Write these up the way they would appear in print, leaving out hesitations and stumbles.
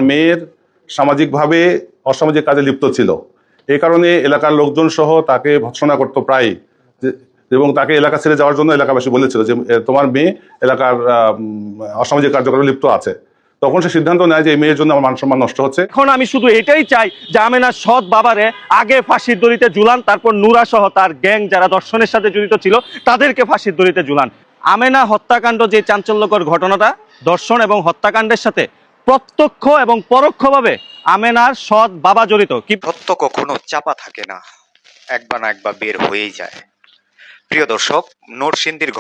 মেয়ের সামাজিকভাবে অসামাজিক কাজে লিপ্ত ছিল। এই কারণে এলাকার লোকজন সহ তাকে ভৎসনা করতো প্রায়, এবং তাকে এলাকা ছেড়ে যাওয়ার জন্য এলাকাবাসী বলেছিল যে তোমার মেয়ে এলাকার অসামাজিক কার্যক্রমে লিপ্ত আছে। তখন সে সিদ্ধান্ত নেয় যে এই মেয়ের জন্য আমার মান সম্মান নষ্ট হচ্ছে। এখন আমি শুধু এটাই চাই যে আমেনার সৎ বাবারে আগে ফাঁসির দড়িতে ঝুলান, তারপর নুরা সহ তার গ্যাং যারা ধর্ষণের সাথে জড়িত ছিল তাদেরকে ফাঁসির দড়িতে ঝুলান। আমেনা হত্যাকাণ্ড যে চাঞ্চল্যকর ঘটনাটা, ধর্ষণ এবং হত্যাকাণ্ডের সাথে প্রত্যক্ষ এবং পরোক্ষভাবে আমেনার সৎ বাবা জড়িত। কি সত্য কখনো চাপা থাকে না, একবার না একবার বের হয়েই যায়। প্রিয় দর্শক, নরসিংদীর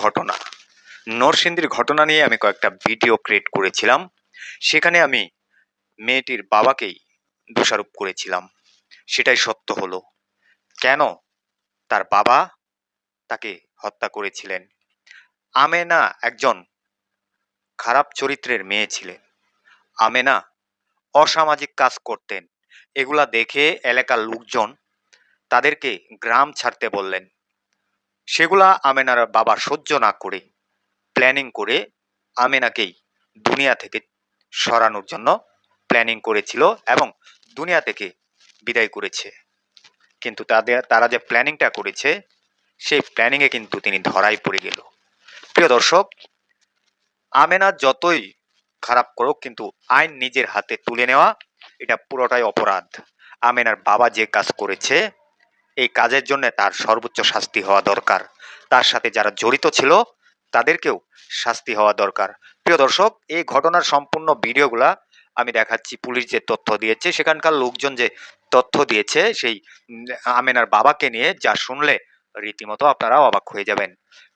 ঘটনা নিয়ে আমি কয়েকটা ভিডিও ক্রিয়েট করেছিলাম। সেখানে আমি মেয়েটির বাবাকেই দোষারোপ করেছিলাম। সেটাই সত্য হলো। কেন তার বাবা তাকে হত্যা করেছিলেন? আমেনা একজন খারাপ চরিত্রের মেয়ে ছিলেন। আমেনা অসামাজিক কাজ করতেন। এগুলা দেখে এলাকার লোকজন তাদেরকে গ্রাম ছাড়তে বললেন। সেগুলা আমেনার বাবা সহ্য না করে প্ল্যানিং করে আমেনাকেই দুনিয়া থেকে সরানোর জন্য প্ল্যানিং করেছিল এবং দুনিয়া থেকে বিদায় করেছে। কিন্তু তারা যে প্ল্যানিংটা করেছে সেই প্ল্যানিংয়ে কিন্তু তিনি ধরাই পড়ে গেল। প্রিয় দর্শক, আমেনা যতই খারাপ করুক, কিন্তু আইন নিজের হাতে তুলে নেওয়া এটা পুরোটাই অপরাধ। আমেনার বাবা যে কাজ করেছে এই কাজের জন্য তার সর্বোচ্চ শাস্তি হওয়া দরকার। তার সাথে যারা জড়িত ছিল তাদেরকেও শাস্তি হওয়া দরকার। প্রিয় দর্শক, এই ঘটনার সম্পূর্ণ ভিডিওগুলা আমি দেখাচ্ছি। পুলিশ যে তথ্য দিয়েছে, সেখানকার লোকজন যে তথ্য দিয়েছে, সেই আমেনার বাবাকে নিয়ে যা শুনলে রীতিমতো আপনারা অবাক হয়ে যাবেন।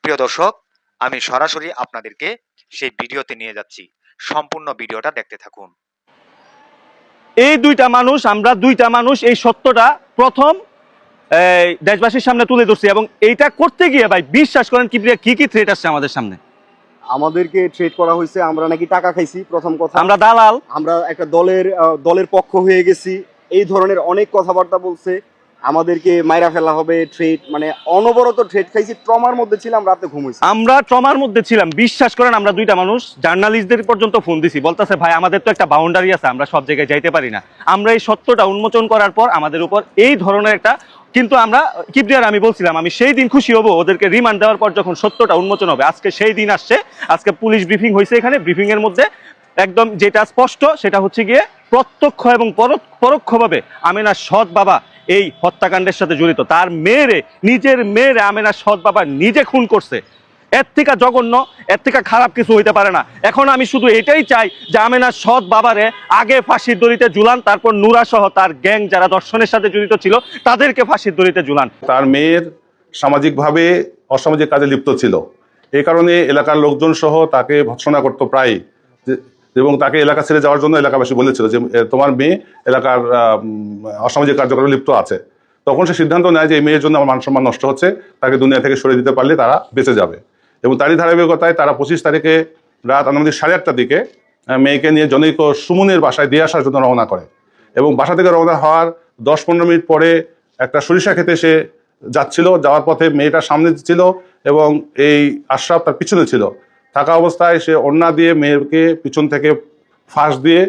প্রিয় দর্শক, আমি সরাসরি আপনাদেরকে সেই ভিডিওতে নিয়ে যাচ্ছি। সম্পূর্ণ ভিডিওটা দেখতে থাকুন। এই আমরা দুইটা মানুষ এই সত্যটা প্রথম দেশবাসীর সামনে তুলে ধরছি, এবং এইটা করতে গিয়ে ভাই বিশ্বাস করেন কি কি থ্রেট আসছে আমাদের সামনে। আমাদেরকে ট্রেড করা হয়েছে, আমরা নাকি টাকা খাইছি, প্রথম কথা আমরা দালাল, আমরা একটা দলের পক্ষ হয়ে গেছি, এই ধরনের অনেক কথাবার্তা বলছে। আমাদেরকে মাইরা ফেলা হবে, ট্রেড, মানে অনবরত ট্রেড খাইছি। ট্রমার মধ্যে ছিলাম, রাতে ঘুমাইছি। আমরা ট্রমার মধ্যে ছিলাম। বিশ্বাস করেন, আমরা দুইটা মানুষ জার্নালিস্টদের পর্যন্ত ফোন দিছি, বলতেছে ভাই আমাদের তো একটা বাউন্ডারি আছে, আমরা সব জায়গায় যাইতে পারি না। আমরা এই সত্যটা উন্মোচন করার পর আমাদের উপর এই ধরনের একটা, কিন্তু আমরা কিবরিয়ার আমি বলছিলাম আমি সেই দিন খুশি হব ওদেরকে রিমান্ড দেওয়ার পর যখন সত্যটা উন্মোচন হবে। আজকে সেই দিন আসছে। আজকে পুলিশ ব্রিফিং হয়েছে। এখানে ব্রিফিং এর মধ্যে একদম যেটা স্পষ্ট সেটা হচ্ছে গিয়ে প্রত্যক্ষ এবং পরোক্ষভাবে আমেনার সৎ বাবা এই হত্যাকাণ্ডের সাথে জড়িত। তার নিজের মেয়েরে আমেনার সৎ বাবা নিজে খুন করছে। এর থেকে জঘন্য, এর থেকে খারাপ কিছু হইতে পারে না। এখন আমি শুধু এটাই চাই যে আমেনার সৎ বাবারে আগে ফাঁসির দড়িতে ঝুলান, তারপর নুরা সহ তার গ্যাং যারা ধর্ষণের সাথে জড়িত ছিল তাদেরকে ফাঁসির দড়িতে ঝুলান। তার মেয়ের সামাজিকভাবে অসামাজিক কাজে লিপ্ত ছিল। এই কারণে এলাকার লোকজন সহ তাকে ভৎসনা করতো প্রায়, এবং তাকে এলাকা ছেড়ে যাওয়ার জন্য এলাকাবাসী বলেছিল যে তোমার মেয়ে এলাকার অসামাজিক কার্যক্রমে লিপ্ত আছে। তখন সে সিদ্ধান্ত নেয় যে এই মেয়ের জন্য আমার মান সম্মান নষ্ট হচ্ছে, তাকে দুনিয়া থেকে সরিয়ে দিতে পারলে তারা বেঁচে যাবে। এবং তারই ধারাবাহিকতায় তারা 25 তারিখে রাত আনুমানিক 8:30টার দিকে মেয়েকে নিয়ে জনৈক সুমনের বাসায় দিয়ে আসার জন্য রওনা করে। এবং বাসা থেকে রওনা হওয়ার 10-15 মিনিট পরে একটা সরিষা খেতে সে যাচ্ছিল। যাওয়ার পথে মেয়েটা সামনে ছিল এবং এই আশরাফ তার পিছনে ছিল। থাকা অবস্থায় সে ওড়না দিয়ে মেয়েকে পিছন থেকে ফাঁস দিয়ে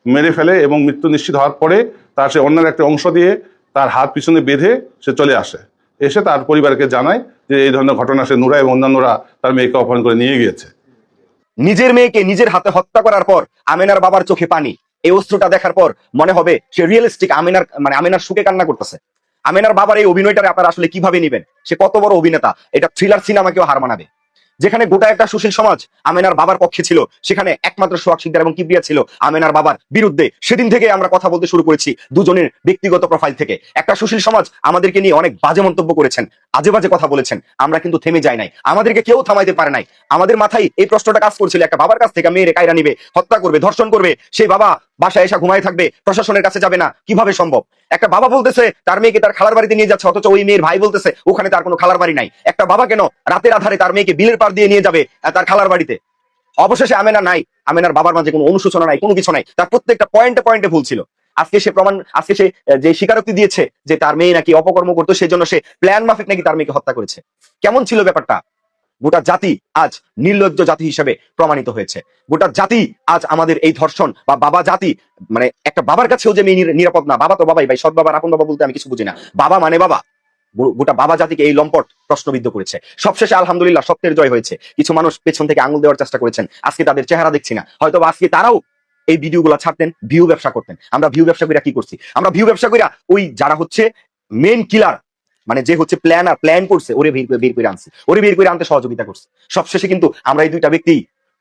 মেরে ফেলে এবং মৃত্যু নিশ্চিত হওয়ার পরে তার সে ওড়নার একটা অংশ দিয়ে তার হাত পিছনে বেঁধে সে চলে আসে। এসে তার পরিবারকে জানায় যে এই ধরনের ঘটনা, সে নুরা এবং অন্যান্যরা তার মেয়েকে অপহরণ করে নিয়ে গিয়েছে। নিজের মেয়েকে নিজের হাতে হত্যা করার পর আমেনার বাবার চোখে পানি। এই অস্ত্রটা দেখার পর মনে হবে সে রিয়েলিস্টিক, আমেনার সুখে কান্না করতেছে। আমেনার বাবার এই অভিনয়টারে আপনারা আসলে কিভাবে নেবেন? সে কত বড় অভিনেতা, এটা থ্রিলার সিনেমাকেও হার মানাবে। যেখানে গোটা একটা সুশীল সমাজ আমেনার বাবার পক্ষে ছিল, সেখানে একমাত্র সোহাগ শিকদার এবং কিবরিয়া ছিল আমেনার বাবার বিরুদ্ধে। সেদিন থেকে আমরা কথা বলতে শুরু করেছি দুজনের ব্যক্তিগত প্রোফাইল থেকে। একটা সুশীল সমাজ আমাদেরকে নিয়ে অনেক বাজে মন্তব্য করেছেন, আজে বাজে কথা বলেছেন। আমরা কিন্তু থেমে যাই নাই, আমাদেরকে কেউ থামাইতে পারে নাই। আমাদের মাথায় এই প্রশ্নটা কাজ করছিল, একটা বাবার কাছ থেকে মেয়েরে কায়রা নিবে, হত্যা করবে, ধর্ষণ করবে, সেই বাবা বাসায় এসে ঘুমায় থাকবে, প্রশাসনের কাছে যাবে না, কিভাবে সম্ভব? একটা বাবা বলতেছে তার মেয়েকে তার খালার বাড়িতে নিয়ে যাচ্ছে, অথচ ওই মেয়ের ভাই বলতেছে ওখানে তার কোনো খালার বাড়ি নাই। একটা বাবা কেন রাতের আধারে তার মেয়েকে বিলের পার দিয়ে নিয়ে যাবে তার খালার বাড়িতে? অবশেষে আমেনা নাই, আমেনার বাবার মাঝে কোনো অনুশোচনা নাই, কোনো কিছু নাই। তার প্রত্যেকটা পয়েন্টে পয়েন্টে ভুল ছিল। আজকে সে যে স্বীকারোক্তি দিয়েছে যে তার মেয়ে নাকি অপকর্ম করতো, সেজন্য সে প্ল্যান মাফিক নাকি তার মেয়েকে হত্যা করেছে। কেমন ছিল ব্যাপারটা? গোটা জাতি আজ নির্লজ্জ জাতি হিসেবে প্রমাণিত হয়েছে। গোটা জাতি আজ আমাদের এই ধর্ষণ বা বাবা জাতি, মানে একটা বাবার কাছেও যে মেয়ে নিরাপদ না, বাবা তো বাবাই ভাই, সৎ বাবার আপন বাবা বলতে আমি কিছু বুঝি না, বাবা মানে বাবা। গোটা বাবা জাতিকে এই লম্পট প্রশ্নবিদ্ধ করেছে। সবশেষে আলহামদুলিল্লাহ সত্যের জয় হয়েছে। কিছু মানুষ পেছন থেকে আঙুল দেওয়ার চেষ্টা করেছেন, আজকে তাদের চেহারা দেখছি না, হয়তো আজকে তারাও এই ভিডিওগুলো ছাড়তেন, ভিউ ব্যবসা করতেন। আমরা ভিউ ব্যবসা কইরা কি করছি? আমরা ভিউ ব্যবসা কইরা ওই যারা হচ্ছে মেন কিলার, মানে যে হচ্ছে প্ল্যান করছে, ওরে বের করে আনছি, ওরে বের করে আনতে সহযোগিতা করছে। সবশেষে কিন্তু আমরা এই দুইটা ব্যক্তি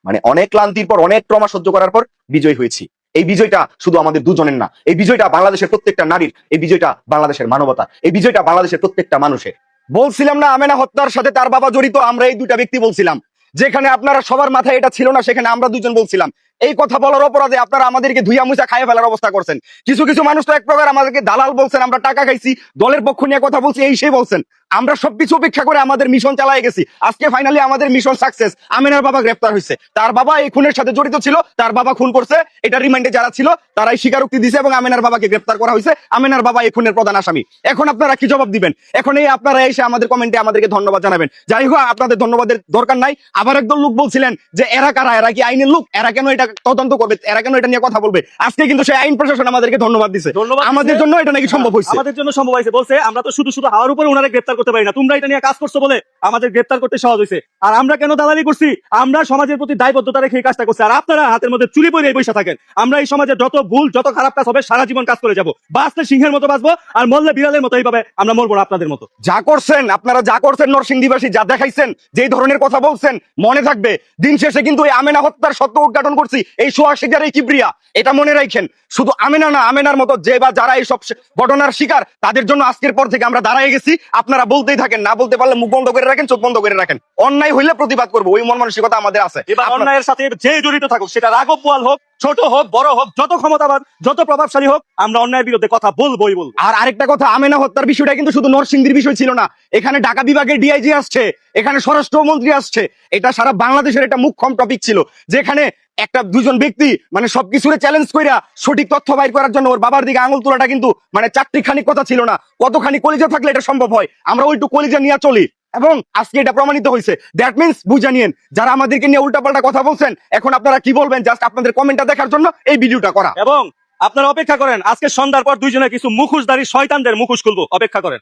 মানে অনেক ক্লান্তির পর, অনেক ট্রমা সহ্য করার পর বিজয় হয়েছি। এই বিজয়টা শুধু আমাদের দুজনের না, এই বিজয়টা বাংলাদেশের প্রত্যেকটা নারীর, এই বিজয়টা বাংলাদেশের মানবতা, এই বিজয়টা বাংলাদেশের প্রত্যেকটা মানুষের। বলছিলাম না আমেনা হত্যার সাথে তার বাবা জড়িত, আমরা এই দুইটা ব্যক্তি বলছিলাম। যেখানে আপনারা সবার মাথায় এটা ছিল না, সেখানে আমরা দুজন বলছিলাম। এই কথা বলার অপরাধে আপনারা আমাদেরকে ধুইয়া মুছা খাইয়ে ফেলার অবস্থা করছেন। কিছু কিছু মানুষ তো এক প্রকার আমাদেরকে দালাল বলছেন, আমরা টাকা খাইছি, দলের পক্ষ নিয়ে কথা বলছি, এই সেই বলছেন। আমরা সবকিছু উপেক্ষা করে আমাদের মিশন চালায় গেছি। আজকে ফাইনালি আমাদের মিশন সাকসেস। আমিনার বাবা গ্রেফতার হয়েছে, তার বাবা এই খুনের সাথে জড়িত ছিল, তার বাবা খুন করছে, এটা রিমান্ডে যারা ছিল তারাই স্বীকারোক্তি দিয়েছে এবং আমিনার বাবাকে গ্রেফতার করা হয়েছে। আমিনার বাবা এই খুনের প্রধান আসামি। এখন আপনারা কি জবাব দিবেন? এখন এই আপনারা এসে আমাদের কমেন্টে আমাদেরকে ধন্যবাদ জানাবেন। যাই হোক, আপনাদের ধন্যবাদের দরকার নাই। আবার একদল লোক বলছিলেন যে এরা কারা, এরা কি আইনের লোক, এরা কেন এটা তদন্ত করবে, এরা কেন এটা নিয়ে কথা বলবে? আজকে কিন্তু সেই আইন প্রশাসন আমাদেরকে ধন্যবাদ দিছে, আমাদের জন্য এটা নাকি সম্ভব হয়েছে। আমাদের জন্য সম্ভব হয়েছে, বলছে আমরা তো শুধু শুধু হাওয়ার উপরে ওনারা গ্রেফতার করতে পারি না, তোমরা এটা নিয়ে কাজ করছো বলে আমাদের গ্রেফতার করতে সহজ হয়েছে। আর আমরা কেন দালালি করছি? আমরা সমাজের প্রতি দায়বদ্ধতা রেখে এই কাজটা করছি। আর আপনারা হাতের মধ্যে চুরি পরে এই পয়সা থাকেন। আমরা এই সমাজে যত ভুল, যত খারাপ কাজ হবে সারা জীবন কাজ করে যাবো। বাঁচলে সিংহের মতো বাঁচবো, আর মরলে বিড়ালের মতো। এইভাবে আমরা মরবো না আপনাদের মতো। যা করছেন আপনারা, যা করছেন নরসিংদীবাসী, যা দেখাইছেন, যেই ধরনের কথা বলছেন, মনে থাকবে দিন শেষে কিন্তু এই আমেনা হত্যার সত্য উদ্ঘাটন করছি এই সোহাগ এই কিবরিয়া। এটা মনে রাখেন, শুধু আমেনা না, আমেনার মতো যে বা যারা এই সব ঘটনার শিকার, তাদের জন্য আজকের পর থেকে আমরা দাঁড়ায় গেছি। আপনারা বলতেই থাকেন, না বলতে পারলে মুখ বন্ধ করে রাখেন, চোখ বন্ধ করে রাখেন। অন্যায় হইলে প্রতিবাদ করবো, ওই মন মানসিকতা আমাদের আছে। এবার অন্যায়ের সাথে যে জড়িত থাকুক, সেটা রাঘব বোয়াল হোক, ছোট হোক, বড় হোক, যত ক্ষমতাবান, যত প্রভাবশালী হোক, আমরা অন্যায়ের বিরুদ্ধে কথা বলবোই বলবো। আর আরেকটা কথা, আমেনা হত্যার বিষয়টা কিন্তু শুধু নরসিংদীর বিষয় ছিল না। এখানে ঢাকা বিভাগের ডিআইজি আসছে, এখানে স্বরাষ্ট্রমন্ত্রী আসছে। এটা সারা বাংলাদেশের একটা মুখ্যম টপিক ছিল, যেখানে একটা দুজন ব্যক্তি মানে সবকিছুরে চ্যালেঞ্জ কইরা সঠিক তথ্য বাইর করার জন্য ওর বাবার দিকে আঙুল তোলাটা কিন্তু মানে চারটিখানি কথা ছিল না। কতখানি কলিজা থাকলে এটা সম্ভব হয়? আমরা ওইটু কলিজা নিয়ে চলি এবং আজকে এটা প্রমাণিত হয়েছে। দ্যাট মিন্স বুঝা নিয়েন, যারা আমাদেরকে নিয়ে উল্টাপাল্টা কথা বলছেন, এখন আপনারা কি বলবেন জাস্ট আপনাদের কমেন্টটা দেখার জন্য এই ভিডিওটা করা। এবং আপনারা অপেক্ষা করেন, আজকে সন্ধ্যার পর দুইজনে কিছু মুখোশধারী শয়তানদের মুখোশ খুলবো, অপেক্ষা করেন।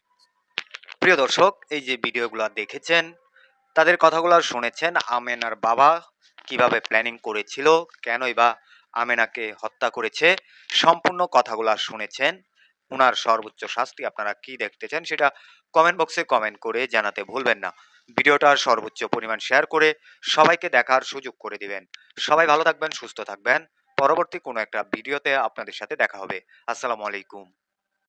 প্রিয় দর্শক, এই যে ভিডিওগুলো দেখেছেন, তাদের কথাগুলো শুনেছেন, আমেনার বাবা কিভাবে প্ল্যানিং করেছিল, কেনই বা আমেনাকে হত্যা করেছে, সম্পূর্ণ কথাগুলো শুনেছেন। ওনার সর্বোচ্চ শাস্তি আপনারা কি দেখতে চান সেটা কমেন্ট বক্সে কমেন্ট করে জানাতে ভুলবেন না। ভিডিওটার সর্বোচ্চ পরিমাণ শেয়ার করে সবাইকে দেখার সুযোগ করে দিবেন। সবাই ভালো থাকবেন, সুস্থ থাকবেন। পরবর্তী কোনো একটা ভিডিওতে আপনাদের সাথে দেখা হবে। আসসালামু আলাইকুম।